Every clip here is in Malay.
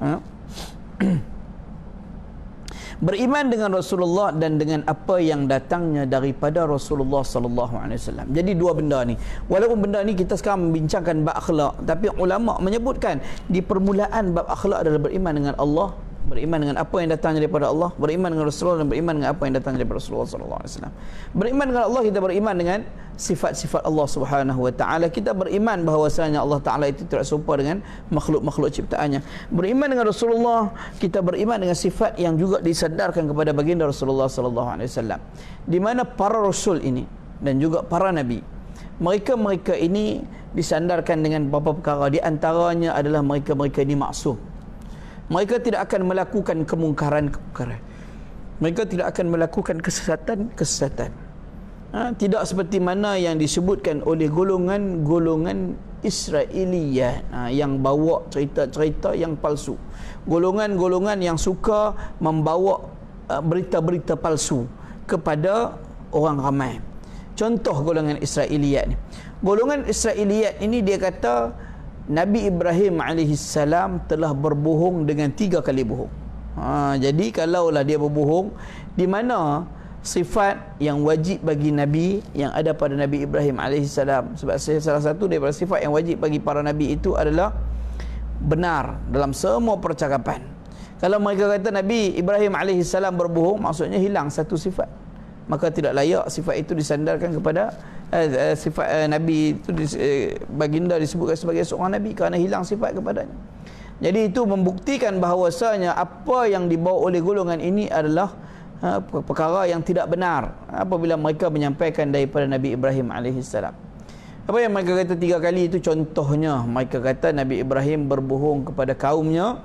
Ha? Beriman dengan Rasulullah dan dengan apa yang datangnya daripada Rasulullah sallallahu alaihi wasallam. Jadi dua benda ni. Walaupun benda ni kita sekarang membincangkan bab akhlak, tapi ulama menyebutkan di permulaan bab akhlak adalah beriman dengan Allah, beriman dengan apa yang datang daripada Allah, beriman dengan Rasulullah, dan beriman dengan apa yang datang daripada Rasulullah sallallahu alaihi wasallam. Beriman dengan Allah, kita beriman dengan sifat-sifat Allah Subhanahu wa taala. Kita beriman bahwasanya Allah taala itu tidak serupa dengan makhluk-makhluk ciptaannya. Beriman dengan Rasulullah, kita beriman dengan sifat yang juga disandarkan kepada baginda Rasulullah sallallahu alaihi wasallam. Di mana para rasul ini dan juga para nabi, mereka ini disandarkan dengan beberapa perkara. Di antaranya adalah mereka ini maksum. Mereka tidak akan melakukan kemungkaran. Mereka tidak akan melakukan kesesatan. Tidak seperti mana yang disebutkan oleh golongan Israiliyat yang bawa cerita-cerita yang palsu. Golongan-golongan yang suka membawa berita-berita palsu kepada orang ramai. Contoh golongan Israiliyat ni. Golongan Israiliyat ini dia kata Nabi Ibrahim alaihissalam telah berbohong dengan 3 kali bohong. Jadi kalaulah dia berbohong, di mana sifat yang wajib bagi Nabi yang ada pada Nabi Ibrahim alaihissalam, sebab salah satu daripada sifat yang wajib bagi para Nabi itu adalah benar dalam semua percakapan. Kalau mereka kata Nabi Ibrahim alaihissalam berbohong, maksudnya hilang satu sifat, maka tidak layak sifat itu disandarkan kepada sifat Nabi itu. Baginda disebutkan sebagai seorang Nabi kerana hilang sifat kepadanya. Jadi itu membuktikan bahawasanya apa yang dibawa oleh golongan ini adalah perkara yang tidak benar apabila mereka menyampaikan daripada Nabi Ibrahim alaihissalam. Apa yang mereka kata 3 kali itu, contohnya mereka kata Nabi Ibrahim berbohong kepada kaumnya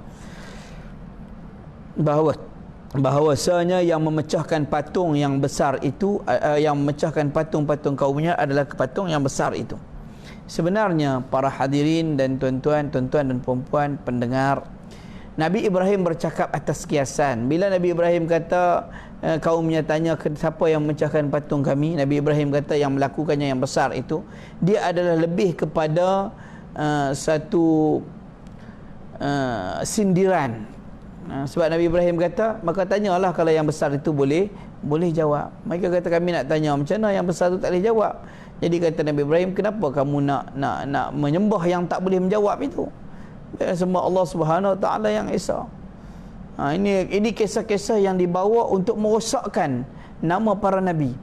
bahawasanya yang memecahkan patung yang besar itu, yang memecahkan patung-patung kaumnya adalah patung yang besar itu. Sebenarnya para hadirin dan tuan-tuan dan perempuan pendengar, Nabi Ibrahim bercakap atas kiasan. Bila Nabi Ibrahim kata, kaumnya tanya siapa yang memecahkan patung kami, Nabi Ibrahim kata yang melakukannya yang besar itu, dia adalah lebih kepada satu sindiran. Sebab Nabi Ibrahim kata, maka tanyalah kalau yang besar itu boleh jawab. Mereka kata kami nak tanya, macam mana yang besar itu tak boleh jawab? Jadi kata Nabi Ibrahim, kenapa kamu nak menyembah yang tak boleh menjawab itu? Semua Allah Subhanahu Wa Taala yang esa. Ini kisah-kisah yang dibawa untuk merosakkan nama para nabi.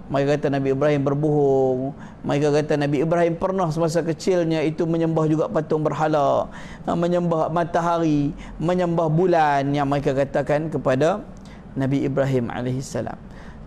Mereka kata Nabi Ibrahim berbohong. Mereka kata Nabi Ibrahim pernah semasa kecilnya itu menyembah juga patung berhala, menyembah matahari, menyembah bulan, yang mereka katakan kepada Nabi Ibrahim alaihissalam.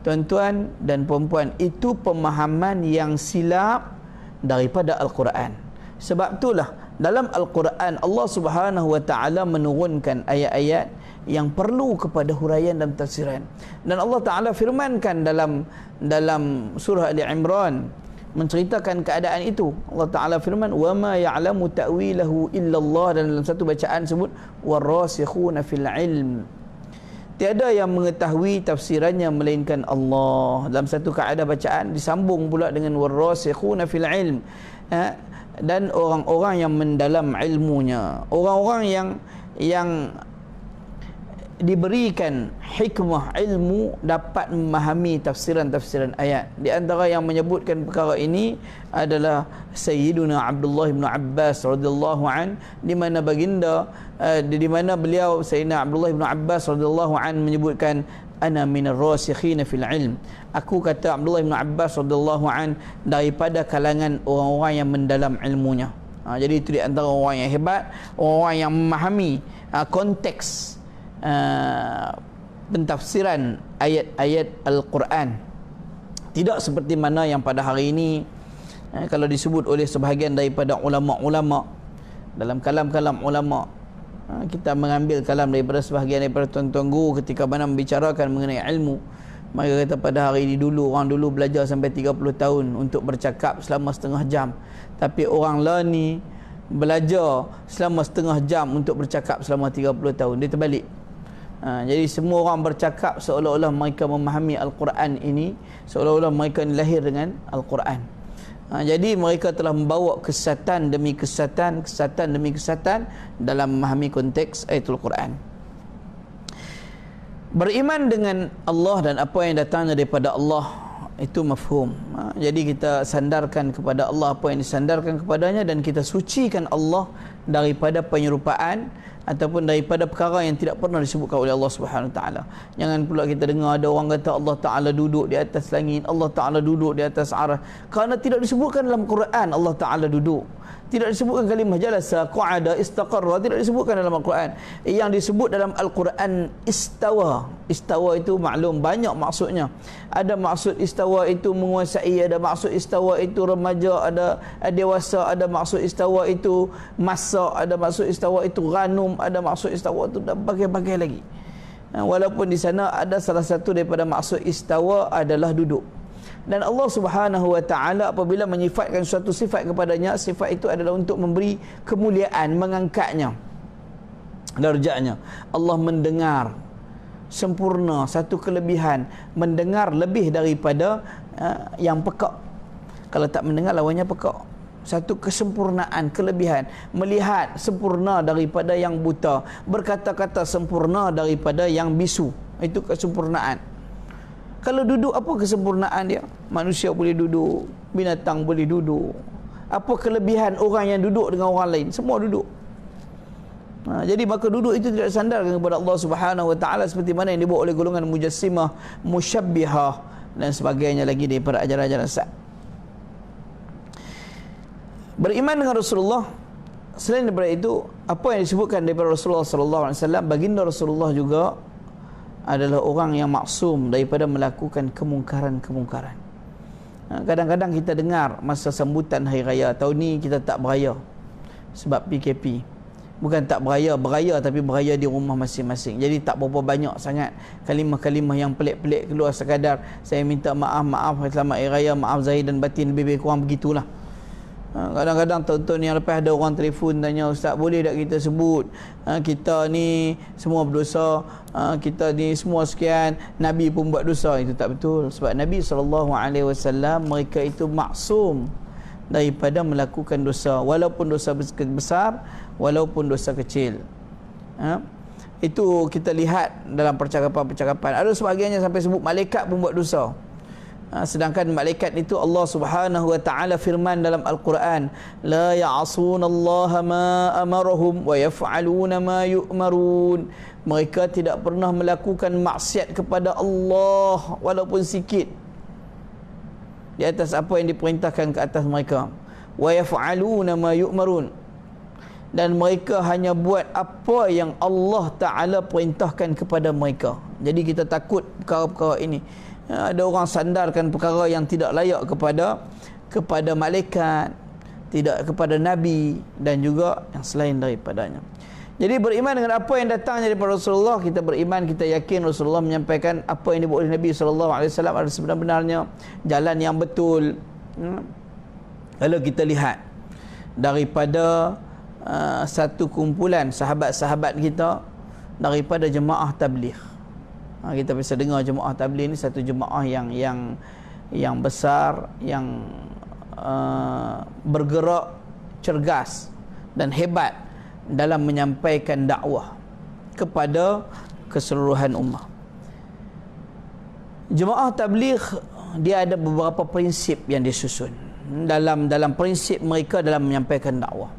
Tuan-tuan dan puan-puan, itu pemahaman yang silap daripada Al-Quran. Sebab itulah dalam Al-Quran Allah Subhanahu Wa Taala menurunkan ayat-ayat yang perlu kepada huraian dan tafsiran. Dan Allah Taala firmankan dalam surah Ali Imran menceritakan keadaan itu. Allah Taala firman, "Wa ma ya'lamu ta'wilahu illallah," dan dalam satu bacaan sebut warasikhuna fil ilm. Tiada yang mengetahui tafsirannya melainkan Allah. Dalam satu kaedah bacaan disambung pula dengan warasikhuna fil ilm. Dan orang-orang yang mendalam ilmunya, orang-orang yang diberikan hikmah ilmu dapat memahami tafsiran-tafsiran ayat. Di antara yang menyebutkan perkara ini adalah Sayyiduna Abdullah bin Abbas radhiyallahu an, di mana baginda di mana beliau Sayyidina Abdullah bin Abbas radhiyallahu an menyebutkan ana minar rasikhina fil ilm. Aku, kata Abdullah bin Abbas radhiyallahu an, daripada kalangan orang-orang yang mendalam ilmunya. Jadi itu di antara orang yang hebat, orang yang memahami konteks pentafsiran ayat-ayat Al-Quran. Tidak seperti mana yang pada hari ini kalau disebut oleh sebahagian daripada ulama-ulama, dalam kalam-kalam ulama, kita mengambil kalam daripada sebahagian daripada tuan-tuan guru ketika mana membicarakan mengenai ilmu. Mereka kata pada hari ini orang dulu belajar sampai 30 tahun untuk bercakap selama setengah jam, tapi orang lah ni belajar selama setengah jam untuk bercakap selama 30 tahun. Dia terbalik. Jadi semua orang bercakap seolah-olah mereka memahami Al-Quran ini, seolah-olah mereka lahir dengan Al-Quran. Jadi mereka telah membawa kesesatan demi kesesatan, kesesatan demi kesesatan dalam memahami konteks ayatul Quran. Beriman dengan Allah dan apa yang datangnya daripada Allah itu mafhum. Jadi kita sandarkan kepada Allah apa yang disandarkan kepadanya, dan kita sucikan Allah daripada penyerupaan ataupun daripada perkara yang tidak pernah disebutkan oleh Allah Subhanahu Wa Taala. Jangan pula kita dengar ada orang kata Allah Taala duduk di atas langit, Allah Taala duduk di atas arah, kerana tidak disebutkan dalam Quran Allah Taala duduk. Tidak disebutkan kalimah jalasa, qa'ada, istaqarra, tidak disebutkan dalam Al-Quran. Yang disebut dalam Al-Quran istawa. Istawa itu maklum banyak maksudnya. Ada maksud istawa itu menguasai, ada maksud istawa itu remaja, ada dewasa, ada maksud istawa itu masa, ada maksud istawa itu ghanum, ada maksud istawa itu dan bagai-bagai lagi. Walaupun di sana ada salah satu daripada maksud istawa adalah duduk. Dan Allah Subhanahu Wa Taala apabila menyifatkan suatu sifat kepadanya, sifat itu adalah untuk memberi kemuliaan, mengangkatnya darjatnya. Allah mendengar, sempurna, satu kelebihan, mendengar lebih daripada yang pekak. Kalau tak mendengar lawannya pekak. Satu kesempurnaan, kelebihan, melihat sempurna daripada yang buta, berkata-kata sempurna daripada yang bisu. Itu kesempurnaan. Kalau duduk, apa kesempurnaan dia? Manusia boleh duduk, binatang boleh duduk. Apa kelebihan orang yang duduk dengan orang lain? Semua duduk. Jadi maka duduk itu tidak sandarkan kepada Allah Subhanahu Wa Taala seperti mana yang dibuat oleh golongan mujassimah, musyabbihah dan sebagainya lagi daripada ajaran-ajaran sesat. Beriman dengan Rasulullah, selain daripada itu, apa yang disebutkan daripada Rasulullah sallallahu alaihi wasallam, baginda Rasulullah juga adalah orang yang maksum daripada melakukan kemungkaran-kemungkaran. Kadang-kadang kita dengar masa sambutan Hari Raya, tahun ni kita tak beraya sebab PKP. Bukan tak beraya, beraya tapi beraya di rumah masing-masing. Jadi tak berapa banyak sangat kalimah-kalimah yang pelik-pelik keluar, sekadar saya minta maaf, selamat Hari Raya, maaf zahir dan batin, lebih kurang begitulah. Kadang-kadang tahun-tahun yang lepas ada orang telefon tanya, Ustaz boleh tak kita sebut kita ni semua berdosa, kita ni semua sekian, Nabi pun buat dosa. Itu tak betul. Sebab Nabi SAW mereka itu maksum daripada melakukan dosa, walaupun dosa besar, walaupun dosa kecil. Itu kita lihat dalam percakapan-percakapan. Ada sebahagiannya sampai sebut malaikat pun buat dosa. Sedangkan malaikat itu Allah Subhanahu Wa Taala firman dalam Al-Quran, la ya'asunallaha ma amarahum wa yaf'aluna ma yu'marun. Mereka tidak pernah melakukan maksiat kepada Allah walaupun sikit di atas apa yang diperintahkan ke atas mereka. Wa yaf'aluna ma yu'marun. Dan mereka hanya buat apa yang Allah Ta'ala perintahkan kepada mereka. Jadi kita takut perkara-perkara ini. Ada orang sandarkan perkara yang tidak layak kepada malaikat, tidak kepada Nabi dan juga yang selain daripadanya. Jadi beriman dengan apa yang datangnya daripada Rasulullah, kita beriman, kita yakin Rasulullah menyampaikan apa yang dibuat oleh Nabi SAW adalah sebenar-benarnya jalan yang betul. Kalau kita lihat daripada satu kumpulan sahabat-sahabat kita daripada jemaah tabligh. Kita bisa dengar jemaah tabligh ni satu jemaah yang besar, yang bergerak cergas dan hebat dalam menyampaikan dakwah kepada keseluruhan ummah. Jemaah tabligh dia ada beberapa prinsip yang disusun dalam prinsip mereka dalam menyampaikan dakwah.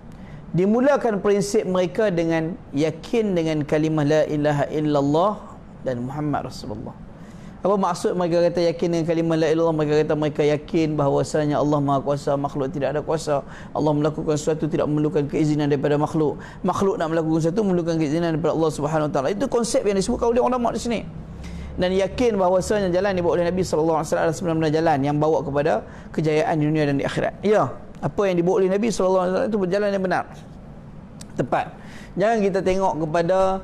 Dimulakan prinsip mereka dengan yakin dengan kalimah la ilaha illallah dan Muhammad Rasulullah. Apa maksud mereka kata yakin dengan kalimah la ilaha illallah? Mereka kata mereka yakin bahawasanya Allah Maha Kuasa, makhluk tidak ada kuasa. Allah melakukan sesuatu tidak memerlukan keizinan daripada makhluk. Makhluk nak melakukan sesuatu memerlukan keizinan daripada Allah Subhanahu Wa Taala. Itu konsep yang disebutkan oleh ulama di sini. Dan yakin bahawasanya jalan yang dibawa oleh Nabi sallallahu alaihi wasallam adalah sebenarnya jalan yang bawa kepada kejayaan di dunia dan di akhirat. Ya, apa yang dibawa oleh Nabi sallallahu alaihi wasallam itu berjalan yang benar, tepat. Jangan kita tengok kepada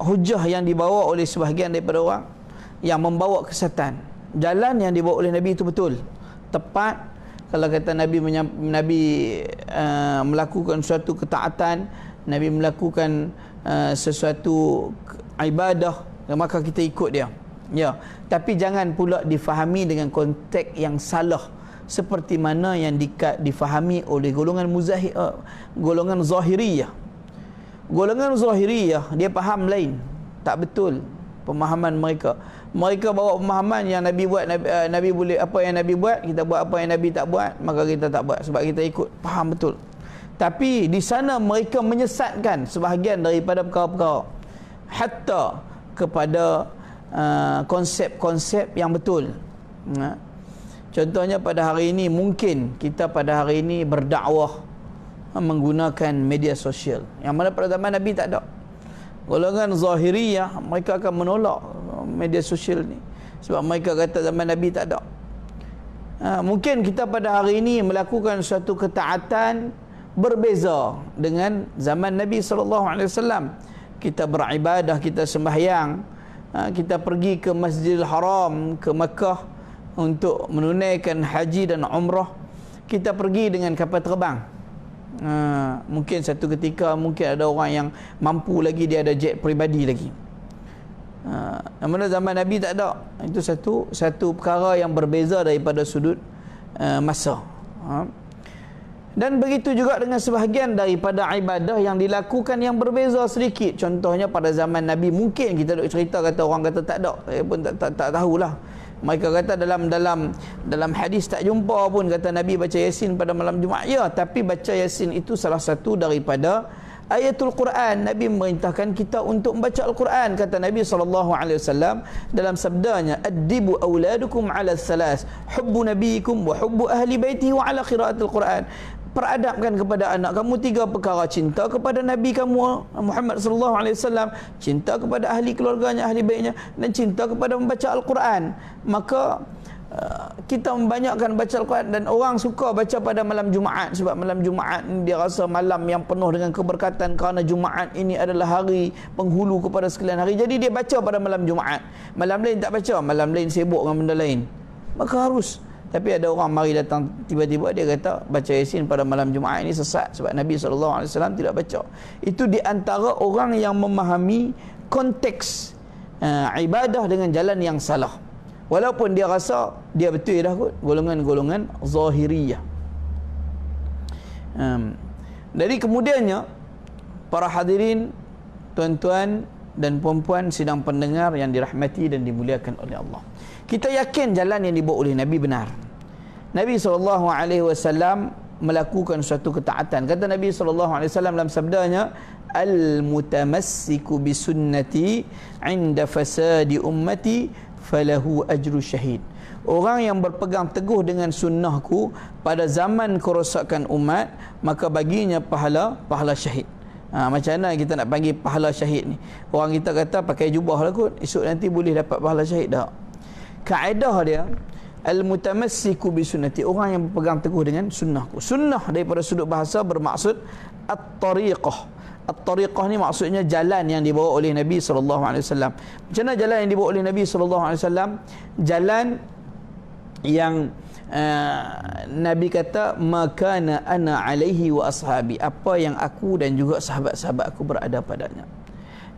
hujah yang dibawa oleh sebahagian daripada orang yang membawa kesesatan. Jalan yang dibawa oleh Nabi itu betul, tepat. Kalau kata Nabi melakukan suatu ketaatan, Nabi melakukan sesuatu ibadah, maka kita ikut dia. Ya, tapi jangan pula difahami dengan konteks yang salah, seperti mana yang difahami oleh golongan Zahiriyah. Golongan Zahiriyah dia faham lain, tak betul pemahaman mereka. Mereka bawa pemahaman yang Nabi buat, Nabi boleh apa yang Nabi buat, kita buat apa yang Nabi tak buat, maka kita tak buat sebab kita ikut. Faham betul. Tapi di sana mereka menyesatkan sebahagian daripada perkara-perkara, hatta kepada konsep-konsep yang betul. Contohnya pada hari ini, mungkin kita pada hari ini berdakwah menggunakan media sosial, yang mana pada zaman Nabi tak ada. Golongan Zahiriyah mereka akan menolak media sosial ni sebab mereka kata zaman Nabi tak ada. Mungkin kita pada hari ini melakukan suatu ketaatan berbeza dengan zaman Nabi SAW. Kita beribadah, kita sembahyang, kita pergi ke Masjidil Haram, ke Mekah untuk menunaikan haji dan umrah. Kita pergi dengan kapal terbang. Mungkin satu ketika mungkin ada orang yang mampu lagi, dia ada jet peribadi lagi. Namun zaman Nabi tak ada. Itu satu perkara yang berbeza daripada sudut masa. Dan begitu juga dengan sebahagian daripada ibadah yang dilakukan yang berbeza sedikit. Contohnya pada zaman Nabi, mungkin kita duk cerita kata orang kata tak ada, saya pun tak tahulah. Mereka kata dalam hadis tak jumpa pun kata Nabi baca Yasin pada malam Jumaat. Ya, tapi baca Yasin itu salah satu daripada ayatul Quran. Nabi memerintahkan kita untuk membaca Al-Quran. Kata Nabi SAW dalam sabdanya, addibu awladukum ala salas, hubbu nabiyikum wa hubbu ahli baitihi wa ala qiraatil Quran. Peradabkan kepada anak kamu 3 perkara: cinta kepada Nabi kamu Muhammad SAW, cinta kepada ahli keluarganya, ahli baitnya, dan cinta kepada membaca Al-Quran. Maka kita membanyakkan baca Al-Quran, dan orang suka baca pada malam Jumaat sebab malam Jumaat dia rasa malam yang penuh dengan keberkatan, kerana Jumaat ini adalah hari penghulu kepada sekalian hari. Jadi dia baca pada malam Jumaat. Malam lain tak baca, malam lain sibuk dengan benda lain. Maka harus. Tapi ada orang mari datang tiba-tiba dia kata baca Yasin pada malam Jumaat ini sesat sebab Nabi SAW tidak baca. Itu di antara orang yang memahami konteks ibadah dengan jalan yang salah. Walaupun dia rasa dia betul dah kot, golongan-golongan Zahiriyah. Dari kemudiannya, para hadirin, tuan-tuan dan puan-puan sidang pendengar yang dirahmati dan dimuliakan oleh Allah, kita yakin jalan yang dibawa oleh Nabi benar. Nabi SAW melakukan suatu ketaatan. Kata Nabi SAW dalam sabdanya, al-mutamassiku bisunnati inda fasadi ummati falahu ajru syahid. Orang yang berpegang teguh dengan sunnahku pada zaman kerosakan umat, maka baginya pahala syahid. Macam mana kita nak panggil pahala syahid ni? Orang kita kata pakai jubah lah kot, esok nanti boleh dapat pahala syahid dah. Kaedah dia, al-mutamassiku bisunnati, orang yang berpegang teguh dengan sunnahku. Sunnah daripada sudut bahasa bermaksud at-tariqah. At-tariqah ni maksudnya jalan yang dibawa oleh Nabi SAW. Macam mana jalan yang dibawa oleh Nabi SAW? Jalan yang Nabi kata, makana ana alaihi wa ashabi, apa yang aku dan juga sahabat-sahabat aku berada padanya.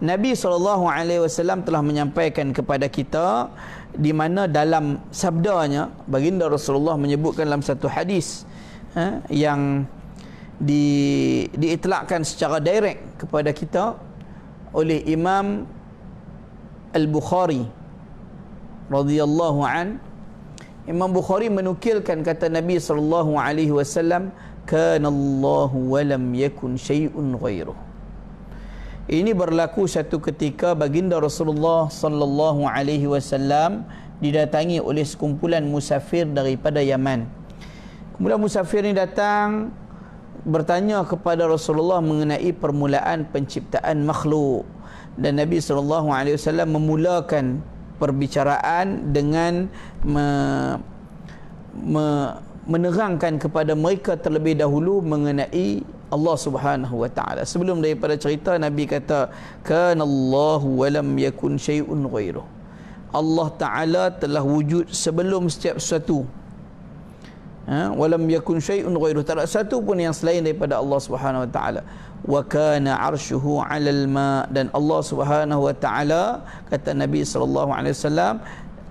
Nabi SAW telah menyampaikan kepada kita, di mana dalam sabdanya baginda Rasulullah menyebutkan dalam satu hadis yang diitlakkan secara direct kepada kita oleh Imam Al-Bukhari radhiyallahu an. Imam Bukhari menukilkan kata Nabi SAW, kanallahu wa lam yakun syai'un ghairuh. Ini berlaku satu ketika baginda Rasulullah SAW didatangi oleh sekumpulan musafir daripada Yaman. Kemudian musafir ini datang bertanya kepada Rasulullah mengenai permulaan penciptaan makhluk, dan Nabi SAW memulakan perbicaraan dengan menerangkan kepada mereka terlebih dahulu mengenai Allah Subhanahu wa taala. Sebelum daripada cerita, Nabi kata, kanallahu wa lam yakun syai'un ghairuh. Allah Taala telah wujud sebelum setiap sesuatu. Wa lam yakun syai'un ghairuh, tak ada satu pun yang selain daripada Allah Subhanahu wa taala. Wa kana 'arshuhu 'alal ma, dan Allah Subhanahu wa taala, kata Nabi sallallahu alaihi wasallam,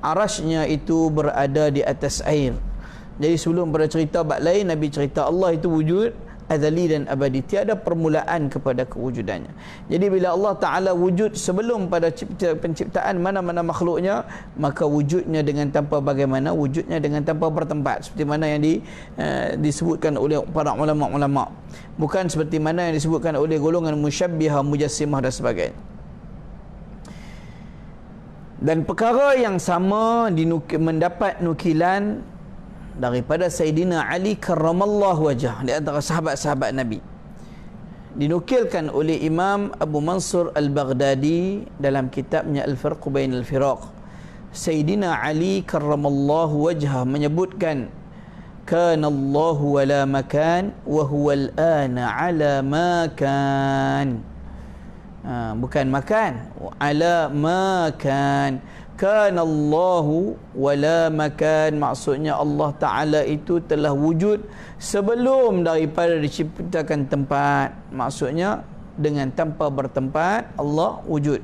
arasy-Nya itu berada di atas air. Jadi sebelum pada cerita bab lain, Nabi cerita Allah itu wujud azali dan abadi, tiada permulaan kepada kewujudannya. Jadi bila Allah Ta'ala wujud sebelum pada penciptaan mana-mana makhluknya, maka wujudnya dengan tanpa bagaimana, wujudnya dengan tanpa bertempat, seperti mana yang disebutkan oleh para ulama-ulama, bukan seperti mana yang disebutkan oleh golongan musyabbihah, mujassimah dan sebagainya. Dan perkara yang sama mendapat nukilan daripada Sayyidina Ali karramallahu wajah, di antara sahabat-sahabat Nabi. Dinukilkan oleh Imam Abu Mansur Al-Baghdadi dalam kitabnya Al-Farq Bain Al-Firaq. Sayyidina Ali karramallahu wajah menyebutkan, kana Allahu wala makan wa huwa al-ana ala ma kan. Bukan makan, ala ma kan. Kana Allahu wala makan, maksudnya Allah Ta'ala itu telah wujud sebelum daripada diciptakan tempat. Maksudnya dengan tanpa bertempat Allah wujud.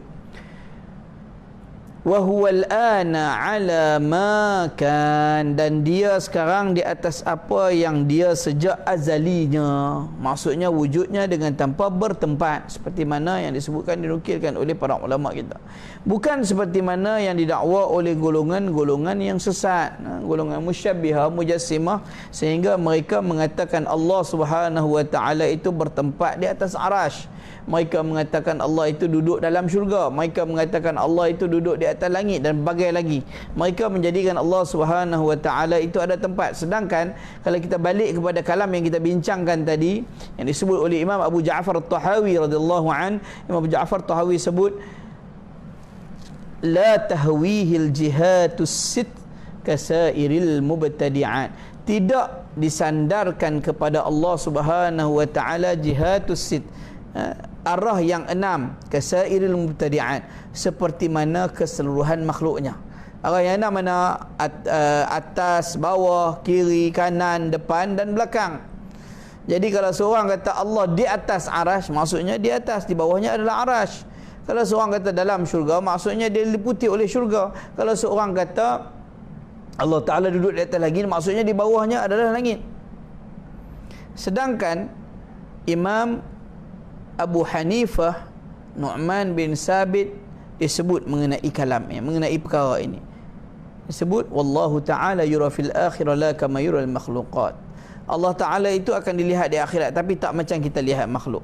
Wa huwal ana ala ma kan, dan dia sekarang di atas apa yang dia sejak azalinya. Maksudnya wujudnya dengan tanpa bertempat, seperti mana yang disebutkan, dinukilkan oleh para ulama kita. Bukan seperti mana yang didakwa oleh golongan-golongan yang sesat, golongan musyabbihah, mujassimah, sehingga mereka mengatakan Allah Subhanahu wa taala itu bertempat di atas arasy. Mereka mengatakan Allah itu duduk dalam syurga. Mereka mengatakan Allah itu duduk di atas langit dan berbagai lagi. Mereka menjadikan Allah Subhanahu wa taala itu ada tempat. Sedangkan kalau kita balik kepada kalam yang kita bincangkan tadi, yang disebut oleh Imam Abu Ja'far At-Tahawi radhiyallahu an, Imam Abu Ja'far At-Tahawi sebut, la tahwihil jihatus sit kasairil mubtadi'at. Tidak disandarkan kepada Allah Subhanahu wa taala jihatus sit, arah yang enam, kasairil mubtadi'at, seperti mana keseluruhan makhluknya. Arah yang enam mana? Atas, bawah, kiri, kanan, depan dan belakang. Jadi kalau seorang kata Allah di atas arasy, maksudnya di atas, di bawahnya adalah arasy. Kalau seorang kata dalam syurga, maksudnya dia diliputi oleh syurga. Kalau seorang kata Allah Ta'ala duduk di atas langit, maksudnya di bawahnya adalah langit. Sedangkan Imam Abu Hanifah Nu'man bin Sabit disebut mengenai kalam, mengenai perkara ini. Disebut wallahu ta'ala yura fil akhirah la kama yura al makhluqat. Allah Ta'ala itu akan dilihat di akhirat, tapi tak macam kita lihat makhluk.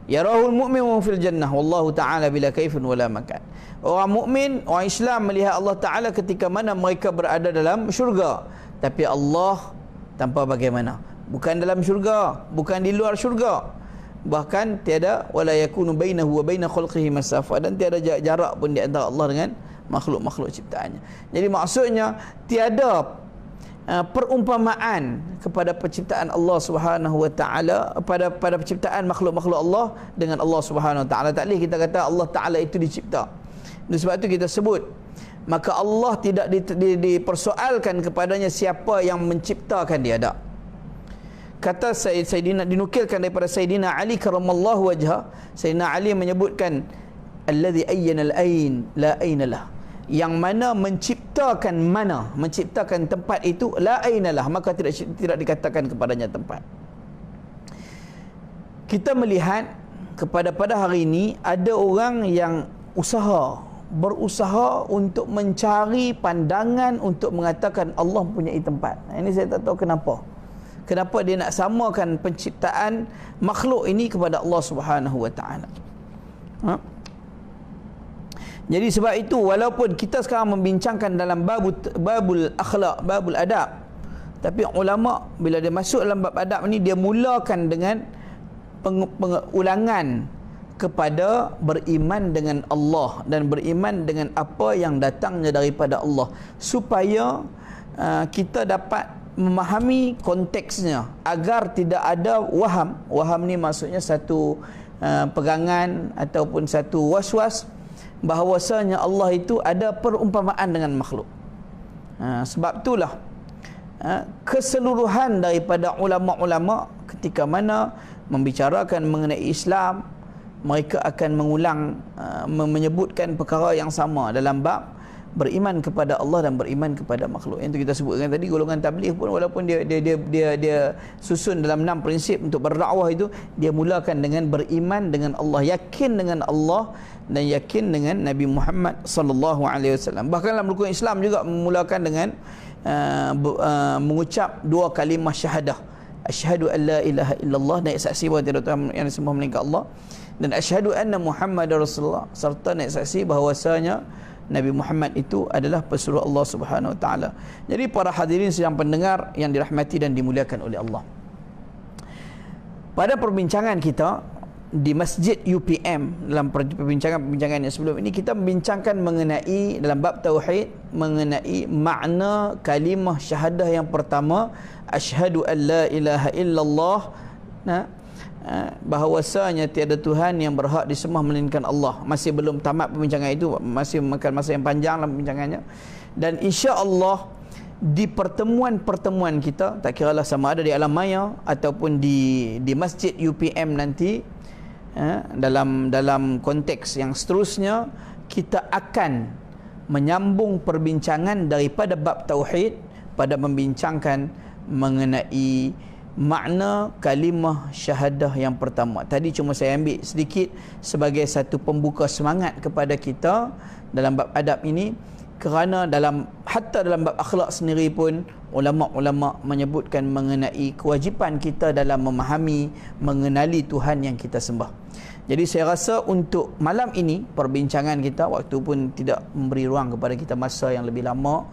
Yarahul mu'min fil jannah wallahu ta'ala bila kaifun wala makan. Orang mukmin, orang Islam melihat Allah Ta'ala ketika mana mereka berada dalam syurga, tapi Allah tanpa bagaimana, bukan dalam syurga, bukan di luar syurga. Bahkan tiada wala yakunu bainahu wa baina khalqihi masafa, dan tiada jarak pun di antara Allah dengan makhluk-makhluk ciptaannya. Jadi maksudnya tiada perumpamaan kepada penciptaan Allah Subhanahu wa taala, pada penciptaan makhluk-makhluk Allah dengan Allah Subhanahu wa taala. Tak boleh kita kata Allah Taala itu dicipta. Sebab itu kita sebut, maka Allah tidak dipersoalkan kepadanya siapa yang menciptakan dia, tak. Kata Sayyidina, dinukilkan daripada Sayyidina Ali karramallahu wajha, Sayyidina Ali menyebutkan allazi ayyana al-ain la aina lah, yang mana menciptakan tempat itu la aina lah, maka tidak dikatakan kepadanya tempat. Kita melihat pada hari ini ada orang yang berusaha untuk mencari pandangan untuk mengatakan Allah mempunyai tempat. Ini saya tak tahu kenapa dia nak samakan penciptaan makhluk ini kepada Allah Subhanahu wa taala. Jadi sebab itu walaupun kita sekarang membincangkan dalam babul akhlak, babul adab, tapi ulama bila dia masuk dalam bab adab ni, dia mulakan dengan pengulangan kepada beriman dengan Allah dan beriman dengan apa yang datangnya daripada Allah, supaya kita dapat memahami konteksnya agar tidak ada waham. Waham ni maksudnya satu pegangan ataupun satu was-was bahawasanya Allah itu ada perumpamaan dengan makhluk. Sebab itulah keseluruhan daripada ulama-ulama ketika mana membicarakan mengenai Islam, mereka akan mengulang menyebutkan perkara yang sama dalam bab beriman kepada Allah dan beriman kepada makhluk. Yang itu kita sebutkan tadi, golongan tabligh pun walaupun dia susun dalam 6 prinsip untuk berdakwah itu, dia mulakan dengan beriman dengan Allah, yakin dengan Allah dan yakin dengan Nabi Muhammad sallallahu alaihi wasallam. Bahkan dalam rukun Islam juga memulakan dengan mengucap 2 kalimah syahadah. Asyhadu an la ilaha illallah, naik saksi bahawa tiada Tuhan yang disembah melainkan Allah, dan asyhadu anna Muhammadar Rasulullah, serta naik saksi bahawasanya Nabi Muhammad itu adalah pesuruh Allah Subhanahu Wa Taala. Jadi para hadirin sidang pendengar yang dirahmati dan dimuliakan oleh Allah, pada perbincangan kita di Masjid UPM, dalam perbincangan yang sebelum ini, kita membincangkan mengenai dalam bab tauhid, mengenai makna kalimah syahadah yang pertama, asyhadu an la ilaha illallah, bahawasanya tiada Tuhan yang berhak disembah melainkan Allah. Masih belum tamat perbincangan itu, masih memakan masa yang panjang dalam perbincangannya. Dan insya-Allah di pertemuan-pertemuan kita, tak kiralah sama ada di Alam Maya ataupun di Masjid UPM nanti, dalam konteks yang seterusnya, kita akan menyambung perbincangan daripada bab tauhid pada membincangkan mengenai makna kalimah syahadah yang pertama. Tadi cuma saya ambil sedikit sebagai satu pembuka semangat kepada kita dalam bab adab ini, kerana hatta dalam bab akhlak sendiri pun ulama-ulama menyebutkan mengenai kewajipan kita dalam memahami, mengenali Tuhan yang kita sembah. Jadi saya rasa untuk malam ini perbincangan kita, waktu pun tidak memberi ruang kepada kita masa yang lebih lama,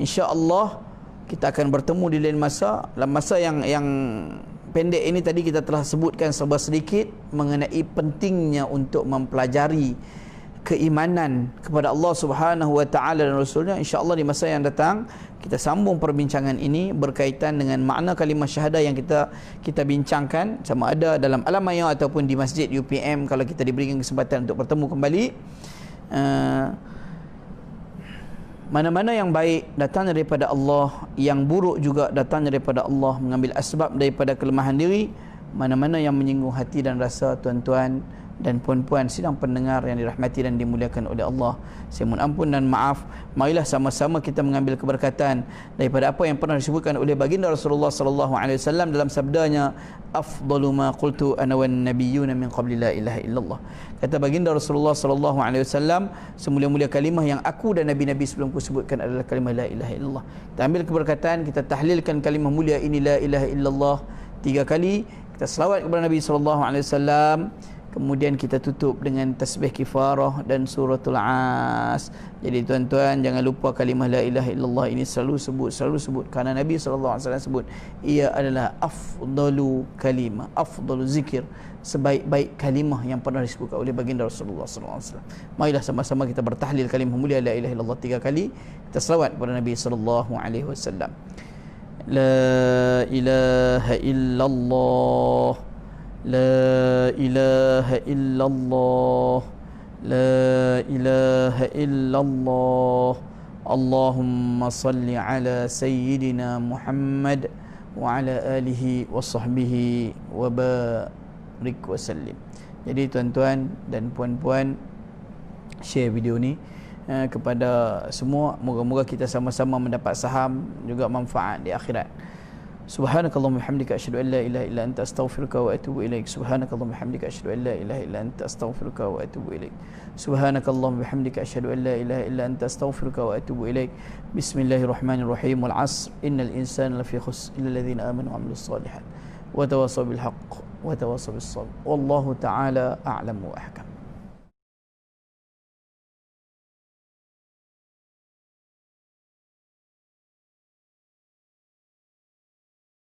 insya-Allah kita akan bertemu di lain masa. Dalam masa yang pendek ini tadi kita telah sebutkan serba sedikit mengenai pentingnya untuk mempelajari keimanan kepada Allah Subhanahu Wa Taala dan Rasulnya. InsyaAllah di masa yang datang kita sambung perbincangan ini berkaitan dengan makna kalimah syahadah yang kita bincangkan, sama ada dalam Alam Maya ataupun di Masjid UPM kalau kita diberikan kesempatan untuk bertemu kembali. Mana-mana yang baik datang daripada Allah, yang buruk juga datang daripada Allah, mengambil asbab daripada kelemahan diri. Mana-mana yang menyinggung hati dan rasa tuan-tuan dan puan-puan sidang pendengar yang dirahmati dan dimuliakan oleh Allah, saya mohon ampun dan maaf. Marilah sama-sama kita mengambil keberkatan daripada apa yang pernah disebutkan oleh baginda Rasulullah sallallahu alaihi wasallam dalam sabdanya, afdalu ma qultu ana wan nabiyyuna min qabli la ilaha illallah. Kata baginda Rasulullah sallallahu alaihi wasallam, semulia-mulia kalimah yang aku dan nabi-nabi sebelumku sebutkan adalah kalimah la ilaha illallah. Kita ambil keberkatan, kita tahlilkan kalimah mulia ini, la ilaha illallah, 3 kali. Kita selawat kepada Nabi sallallahu alaihi wasallam. Kemudian kita tutup dengan tasbih kifarah dan suratul As. Jadi tuan-tuan jangan lupa kalimah la ilaha illallah ini selalu sebut, kerana Nabi sallallahu alaihi wasallam sebut ia adalah afdalu kalimah, afdalu zikir, sebaik-baik kalimah yang pernah disebutkan oleh baginda Rasulullah sallallahu alaihi wasallam. Marilah sama-sama kita bertahlil kalimah mulia la ilaha illallah 3 kali. Kita selawat kepada Nabi sallallahu alaihi wasallam. La ilaha illallah, la ilaha illallah, la ilaha illallah. Allahumma salli ala sayyidina Muhammad wa ala alihi wa sahbihi wa barik wa sallim. Jadi tuan-tuan dan puan-puan, share video ni kepada semua. Moga-moga kita sama-sama mendapat saham juga manfaat di akhirat. Subhanakallahumma bihamdika asyhadu an la ilaha illa anta astaghfiruka wa atubu ilaik. Subhanakallahumma bihamdika asyhadu an la ilaha illa anta astaghfiruka wa atubu ilaik. Subhanakallahumma bihamdika asyhadu an la ilaha illa anta astaghfiruka wa atubu ilaik. Bismillahirrahmanirrahim. Wal 'asr innal insana lafi khusr illa alladhina amanu wa 'amilus shalihat wa tawassaw bil haqq wa tawassaw bis sabr. Wallahu ta'ala a'lamu wa ahkam.